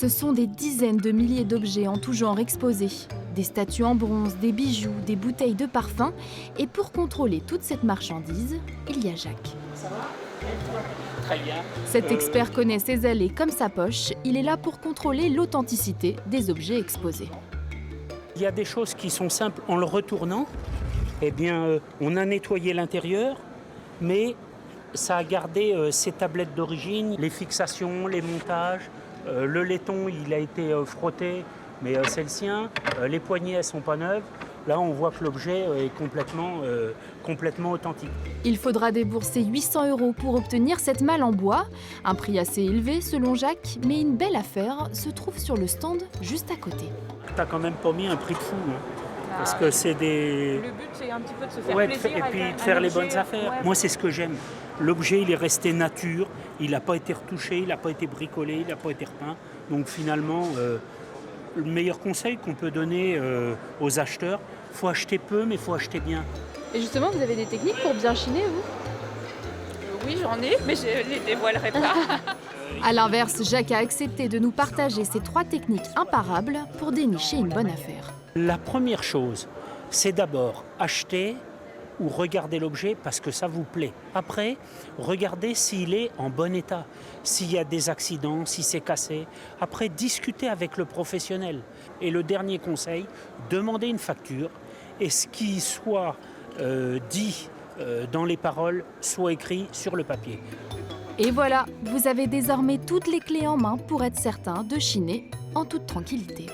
Ce sont des dizaines de milliers d'objets en tout genre exposés. Des statues en bronze, des bijoux, des bouteilles de parfum. Et pour contrôler toute cette marchandise, il y a Jacques. Ça va? Très bien. Cet expert connaît ses allées comme sa poche. Il est là pour contrôler l'authenticité des objets exposés. Il y a des choses qui sont simples. En le retournant, eh bien, on a nettoyé l'intérieur, mais ça a gardé ses tablettes d'origine, les fixations, les montages. Le laiton, il a été frotté, mais c'est le sien. Les poignées, elles ne sont pas neuves. Là, on voit que l'objet est complètement authentique. Il faudra débourser 800 € pour obtenir cette malle en bois. Un prix assez élevé selon Jacques, mais une belle affaire se trouve sur le stand juste à côté. T'as quand même pas mis un prix de fou, hein, parce que c'est des... Le but, c'est un petit peu de se faire et plaisir. puis de faire les bonnes affaires. Ouais. Moi, c'est ce que j'aime. L'objet, il est resté nature, il n'a pas été retouché, il n'a pas été bricolé, il n'a pas été repeint. Donc finalement, le meilleur conseil qu'on peut donner aux acheteurs, il faut acheter peu, mais il faut acheter bien. Et justement, vous avez des techniques pour bien chiner, vous? Oui, j'en ai, mais je ne les dévoilerai pas. A l'inverse, Jacques a accepté de nous partager ses 3 techniques imparables pour dénicher une bonne affaire. La première chose, c'est d'abord acheter ou regarder l'objet parce que ça vous plaît. Après, regardez s'il est en bon état, s'il y a des accidents, si c'est cassé. Après, discutez avec le professionnel. Et le dernier conseil, demandez une facture et ce qui soit dit dans les paroles soit écrit sur le papier. Et voilà, vous avez désormais toutes les clés en main pour être certain de chiner en toute tranquillité.